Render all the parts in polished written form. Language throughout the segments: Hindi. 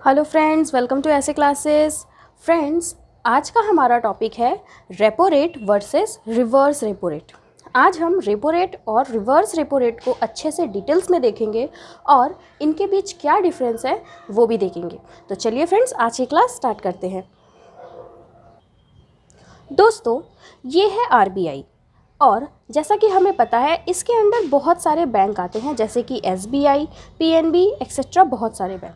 हेलो फ्रेंड्स, वेलकम टू ऐसे क्लासेस। फ्रेंड्स, आज का हमारा टॉपिक है repo rate versus reverse repo rate. आज हम रेपो रेट और रिवर्स रेपो रेट को अच्छे से डिटेल्स में देखेंगे और इनके बीच क्या डिफरेंस है वो भी देखेंगे। तो चलिए फ्रेंड्स, आज की क्लास स्टार्ट करते हैं। दोस्तों, ये है आरबीआई और जैसा कि हमें पता है इसके अंडर बहुत सारे बैंक आते हैं, जैसे कि एसबीआई, पीएनबी एक्सेट्रा, बहुत सारे बैंक।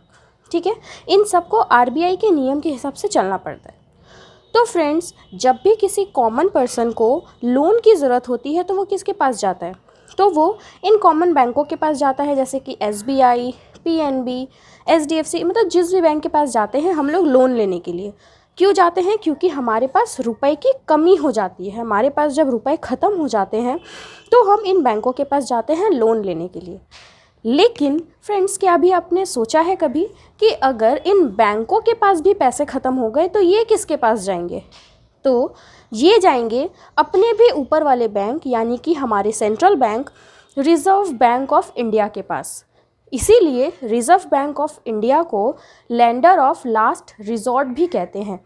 ठीक है, इन सबको आरबीआई के नियम के हिसाब से चलना पड़ता है। तो फ्रेंड्स, जब भी किसी कॉमन पर्सन को लोन की ज़रूरत होती है तो वो किसके पास जाता है? तो वो इन कॉमन बैंकों के पास जाता है, जैसे कि एसबीआई, पीएनबी, एचडीएफसी, मतलब जिस भी बैंक के पास जाते हैं हम लोग लोन लेने के लिए। क्यों जाते हैं? क्योंकि हमारे पास रुपए की कमी हो जाती है। हमारे पास जब रुपए ख़त्म हो जाते हैं तो हम इन बैंकों के पास जाते हैं लोन लेने के लिए। लेकिन फ्रेंड्स, क्या अभी आपने सोचा है कभी कि अगर इन बैंकों के पास भी पैसे ख़त्म हो गए तो ये किसके पास जाएंगे? तो ये जाएंगे अपने भी ऊपर वाले बैंक, यानी कि हमारे central bank reserve bank of India के पास। इसीलिए रिज़र्व बैंक ऑफ इंडिया को लेंडर ऑफ लास्ट रिजॉर्ट भी कहते हैं,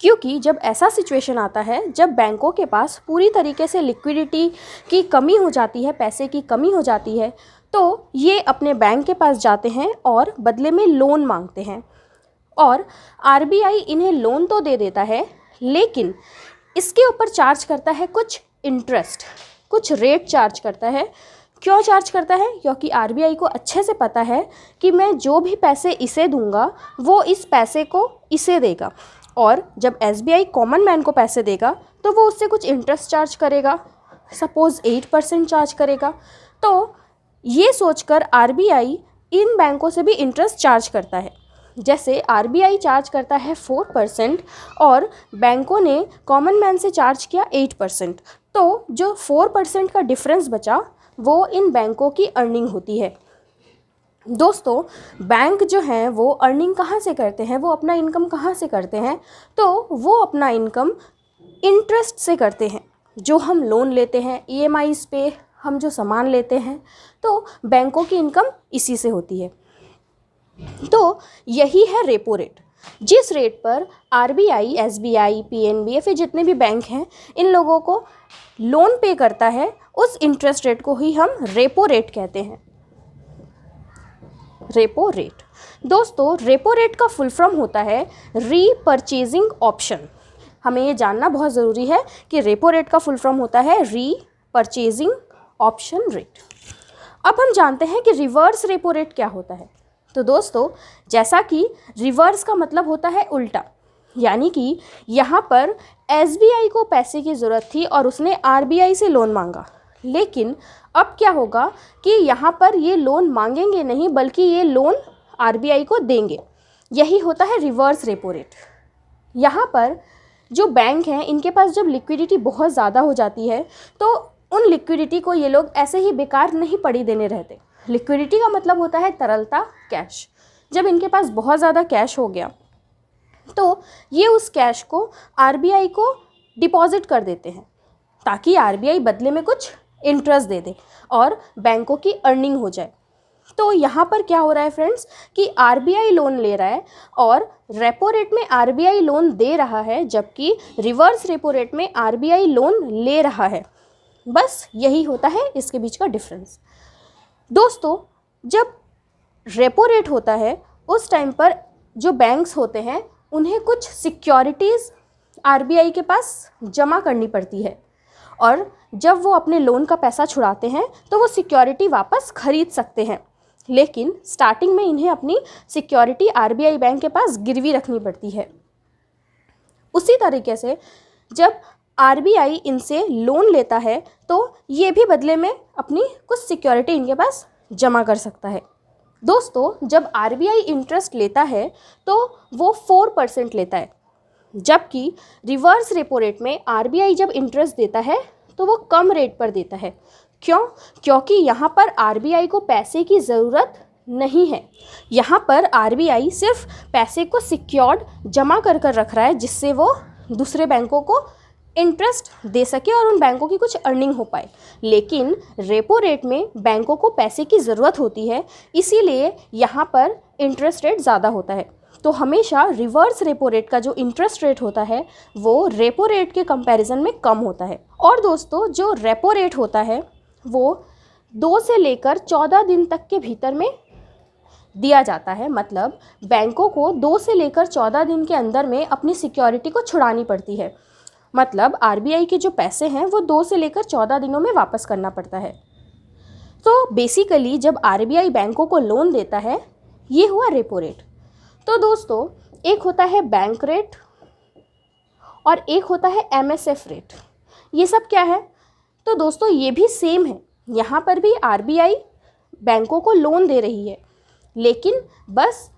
क्योंकि जब ऐसा सिचुएशन आता है जब बैंकों के पास पूरी तरीके से लिक्विडिटी की कमी हो जाती है, पैसे की कमी हो जाती है, तो ये अपने बैंक के पास जाते हैं और बदले में लोन मांगते हैं। और आरबीआई इन्हें लोन तो दे देता है, लेकिन इसके ऊपर चार्ज करता है कुछ इंटरेस्ट, कुछ रेट चार्ज करता है। क्यों चार्ज करता है? क्योंकि आरबीआई को अच्छे से पता है कि मैं जो भी पैसे इसे दूंगा वो इस पैसे को इसे देगा, और जब एसबीआई कॉमन मैन को पैसे देगा तो वो उससे कुछ इंटरेस्ट चार्ज करेगा, सपोज़ 8% चार्ज करेगा। तो ये सोचकर आरबीआई इन बैंकों से भी इंटरेस्ट चार्ज करता है। जैसे आरबीआई चार्ज करता है 4% और बैंकों ने कॉमन मैन से चार्ज किया 8%, तो जो 4% का डिफरेंस बचा वो इन बैंकों की अर्निंग होती है। दोस्तों, बैंक जो हैं वो अर्निंग कहाँ से करते हैं, वो अपना इनकम कहाँ से करते हैं? तो वो अपना इनकम इंटरेस्ट से करते हैं। जो हम लोन लेते हैं, ईएमआईज़ पे हम जो सामान लेते हैं, तो बैंकों की इनकम इसी से होती है। तो यही है रेपो रेट। जिस रेट पर आरबीआई, एसबीआई, पीएनबी या फिर जितने भी बैंक हैं इन लोगों को लोन पे करता है, उस इंटरेस्ट रेट को ही हम रेपो रेट कहते हैं। Repo rate. दोस्तों, रेपो रेट का फुल फॉर्म होता है रीपर्चेजिंग ऑप्शन। हमें ये जानना बहुत ज़रूरी है कि रेपो रेट का फुल फॉर्म होता है रीपर्चेजिंग ऑप्शन रेट। अब हम जानते हैं कि रिवर्स रेपो रेट क्या होता है। तो दोस्तों, जैसा कि रिवर्स का मतलब होता है उल्टा, यानी कि यहाँ पर एसबीआई को पैसे की ज़रूरत थी और उसने आरबीआई से लोन मांगा, लेकिन अब क्या होगा कि यहाँ पर ये लोन मांगेंगे नहीं, बल्कि ये लोन आरबीआई को देंगे। यही होता है रिवर्स रेपो रेट। यहाँ पर जो बैंक हैं इनके पास जब लिक्विडिटी बहुत ज़्यादा हो जाती है तो उन लिक्विडिटी को ये लोग ऐसे ही बेकार नहीं पड़ी देने रहते। लिक्विडिटी का मतलब होता है तरलता, कैश। जब इनके पास बहुत ज़्यादा कैश हो गया तो ये उस कैश को आरबीआई को डिपॉजिट कर देते हैं, ताकि आरबीआई बदले में कुछ इंटरेस्ट दे दे और बैंकों की अर्निंग हो जाए। तो यहाँ पर क्या हो रहा है फ्रेंड्स कि आरबीआई लोन ले रहा है और रेपो रेट में आरबीआई लोन दे रहा है, जबकि रिवर्स रेपो रेट में आरबीआई लोन ले रहा है। बस यही होता है इसके बीच का डिफरेंस। दोस्तों, जब रेपो रेट होता है उस टाइम पर जो बैंक्स होते हैं उन्हें कुछ सिक्योरिटीज़ आरबीआई के पास जमा करनी पड़ती है, और जब वो अपने लोन का पैसा छुड़ाते हैं तो वो सिक्योरिटी वापस खरीद सकते हैं। लेकिन स्टार्टिंग में इन्हें अपनी सिक्योरिटी आरबीआई बैंक के पास गिरवी रखनी पड़ती है। उसी तरीके से जब आरबीआई इनसे लोन लेता है तो ये भी बदले में अपनी कुछ सिक्योरिटी इनके पास जमा कर सकता है। दोस्तों, जब आरबीआई इंटरेस्ट लेता है तो वो 4% लेता है, जबकि रिवर्स रेपो रेट में आरबीआई जब इंटरेस्ट देता है तो वो कम रेट पर देता है। क्यों? क्योंकि यहाँ पर आरबीआई को पैसे की ज़रूरत नहीं है। यहाँ पर आरबीआई सिर्फ पैसे को सिक्योर्ड जमा कर रख रहा है, जिससे वो दूसरे बैंकों को इंटरेस्ट दे सके और उन बैंकों की कुछ अर्निंग हो पाए। लेकिन रेपो रेट में बैंकों को पैसे की ज़रूरत होती है, इसीलिए यहाँ पर इंटरेस्ट रेट ज़्यादा होता है। तो हमेशा रिवर्स रेपो रेट का जो इंटरेस्ट रेट होता है वो रेपो रेट के कंपैरिजन में कम होता है। और दोस्तों, जो रेपो रेट होता है वो 2 से लेकर 14 दिन तक के भीतर में दिया जाता है। मतलब बैंकों को 2 से लेकर 14 दिन के अंदर में अपनी सिक्योरिटी को छुड़ानी पड़ती है। मतलब आरबीआई के जो पैसे हैं वो 2 से लेकर 14 दिनों में वापस करना पड़ता है। तो बेसिकली जब आरबीआई बैंकों को लोन देता है, ये हुआ रेपो रेट। तो दोस्तों, एक होता है बैंक रेट और एक होता है एमएसएफ रेट। ये सब क्या है? तो दोस्तों, ये भी सेम है। यहाँ पर भी आरबीआई बैंकों को लोन दे रही है, लेकिन बस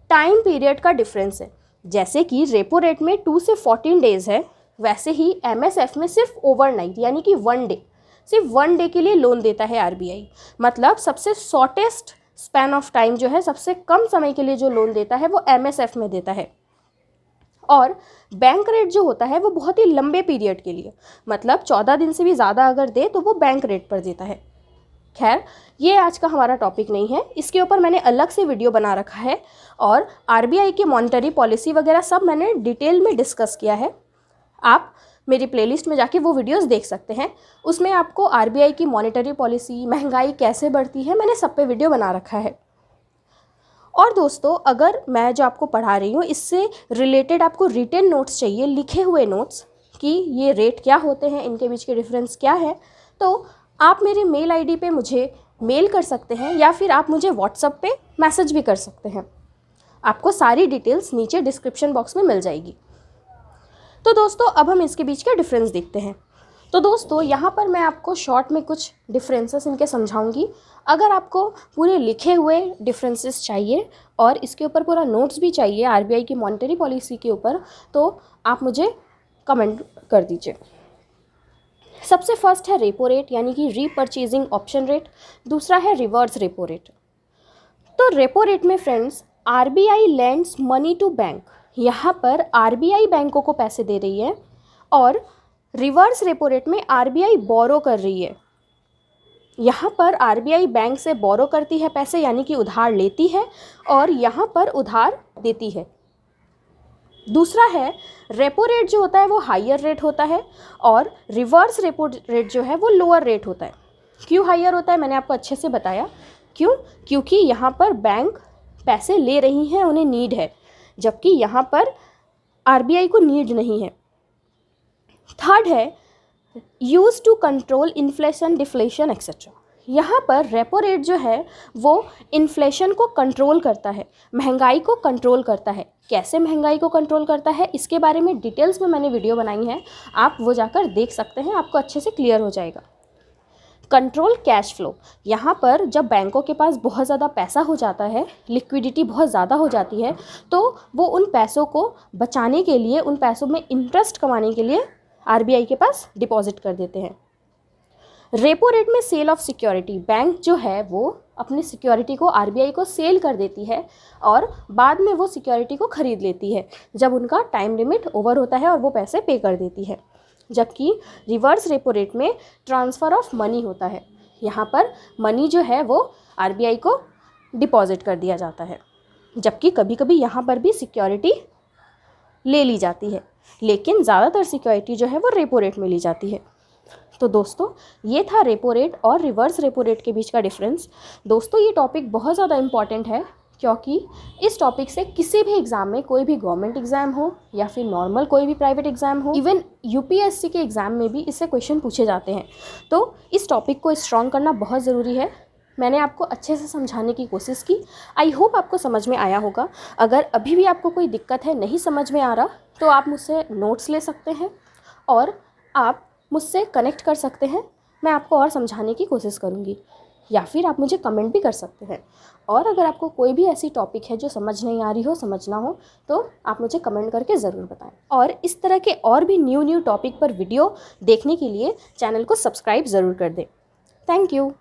टाइम पीरियड का डिफरेंस है। जैसे कि रेपो रेट में 2 से 14 डेज़ है, वैसे ही एमएसएफ में सिर्फ ओवरनाइट यानी कि 1 डे, सिर्फ 1 डे के लिए लोन देता है आरबीआई। मतलब सबसे शॉर्टेस्ट स्पैन ऑफ टाइम जो है, सबसे कम समय के लिए जो लोन देता है वो एमएसएफ में देता है। और बैंक रेट जो होता है वो बहुत ही लंबे पीरियड के लिए, मतलब 14 दिन से भी ज़्यादा अगर दे तो वो बैंक रेट पर देता है। खैर, ये आज का हमारा टॉपिक नहीं है, इसके ऊपर मैंने अलग से वीडियो बना रखा है और आरबीआई की मॉनेटरी पॉलिसी वगैरह सब मैंने डिटेल में डिस्कस किया है। आप मेरी प्लेलिस्ट में जाके वो वीडियोस देख सकते हैं। उसमें आपको आरबीआई की मॉनेटरी पॉलिसी, महंगाई कैसे बढ़ती है, मैंने सब पे वीडियो बना रखा है। और दोस्तों, अगर मैं जो आपको पढ़ा रही हूँ इससे रिलेटेड आपको रिटन नोट्स चाहिए, लिखे हुए नोट्स कि ये रेट क्या होते हैं, इनके बीच के डिफरेंस क्या है, तो आप मेरे मेल आईडी पे मुझे मेल कर सकते हैं या फिर आप मुझे व्हाट्सएप पे मैसेज भी कर सकते हैं। आपको सारी डिटेल्स नीचे डिस्क्रिप्शन बॉक्स में मिल जाएगी। तो दोस्तों, अब हम इसके बीच का डिफरेंस देखते हैं। तो दोस्तों, यहाँ पर मैं आपको शॉर्ट में कुछ डिफरेंसेस इनके समझाऊंगी। अगर आपको पूरे लिखे हुए डिफरेंसेस चाहिए और इसके ऊपर पूरा नोट्स भी चाहिए आरबीआई की मॉनेटरी पॉलिसी के ऊपर, तो आप मुझे कमेंट कर दीजिए। सबसे फर्स्ट है रेपो रेट यानी कि रीपर्चेजिंग ऑप्शन रेट, दूसरा है रिवर्स रेपो रेट। तो रेपो रेट में friends, RBI lends money to bank, यहाँ पर आरबीआई बैंकों को पैसे दे रही है, और रिवर्स रेपो रेट में आरबीआई बोरो कर रही है। यहाँ पर आरबीआई बैंक से बोरो करती है पैसे यानी कि उधार लेती है और यहाँ पर उधार देती है। दूसरा है रेपो रेट जो होता है वो हायर रेट होता है और रिवर्स रेपो रेट जो है वो लोअर रेट होता है। क्यों हायर होता है मैंने आपको अच्छे से बताया। क्यों? क्योंकि यहाँ पर बैंक पैसे ले रही हैं, उन्हें नीड है, जबकि यहाँ पर आरबीआई को नीड नहीं है। थर्ड है use to control inflation, deflation etcetera. यहाँ पर रेपो रेट जो है वो इन्फ्लेशन को कंट्रोल करता है, महंगाई को कंट्रोल करता है। कैसे महंगाई को कंट्रोल करता है इसके बारे में डिटेल्स में मैंने वीडियो बनाई है, आप वो जाकर देख सकते हैं, आपको अच्छे से क्लियर हो जाएगा। कंट्रोल कैश फ्लो, यहाँ पर जब बैंकों के पास बहुत ज़्यादा पैसा हो जाता है, लिक्विडिटी बहुत ज़्यादा हो जाती है, तो वो उन पैसों को बचाने के लिए, उन पैसों में इंटरेस्ट कमाने के लिए आरबीआई के पास डिपॉजिट कर देते हैं। रेपो रेट में सेल ऑफ सिक्योरिटी, बैंक जो है वो अपनी सिक्योरिटी को आरबीआई को सेल कर देती है और बाद में वो सिक्योरिटी को ख़रीद लेती है जब उनका टाइम लिमिट ओवर होता है और वो पैसे पे कर देती है। जबकि रिवर्स रेपो रेट में ट्रांसफ़र ऑफ मनी होता है, यहाँ पर मनी जो है वो आरबीआई को डिपॉजिट कर दिया जाता है, जबकि कभी कभी यहाँ पर भी सिक्योरिटी ले ली जाती है, लेकिन ज़्यादातर सिक्योरिटी जो है वो रेपो रेट में ली जाती है। तो दोस्तों, ये था रेपो रेट और रिवर्स रेपो रेट के बीच का डिफरेंस। दोस्तों, ये टॉपिक बहुत ज़्यादा इम्पॉर्टेंट है क्योंकि इस टॉपिक से किसी भी एग्ज़ाम में, कोई भी गवर्नमेंट एग्ज़ाम हो या फिर नॉर्मल कोई भी प्राइवेट एग्ज़ाम हो, इवन यूपीएससी के एग्ज़ाम में भी इससे क्वेश्चन पूछे जाते हैं। तो इस टॉपिक को स्ट्रॉन्ग करना बहुत ज़रूरी है। मैंने आपको अच्छे से समझाने की कोशिश की, आई होप आपको समझ में आया होगा। अगर अभी भी आपको कोई दिक्कत है, नहीं समझ में आ रहा, तो आप मुझसे नोट्स ले सकते हैं और आप मुझसे कनेक्ट कर सकते हैं, मैं आपको और समझाने की कोशिश करूँगी, या फिर आप मुझे कमेंट भी कर सकते हैं। और अगर आपको कोई भी ऐसी टॉपिक है जो समझ नहीं आ रही हो, समझना हो, तो आप मुझे कमेंट करके ज़रूर बताएं। और इस तरह के और भी न्यू टॉपिक पर वीडियो देखने के लिए चैनल को सब्सक्राइब ज़रूर कर दें। Thank you.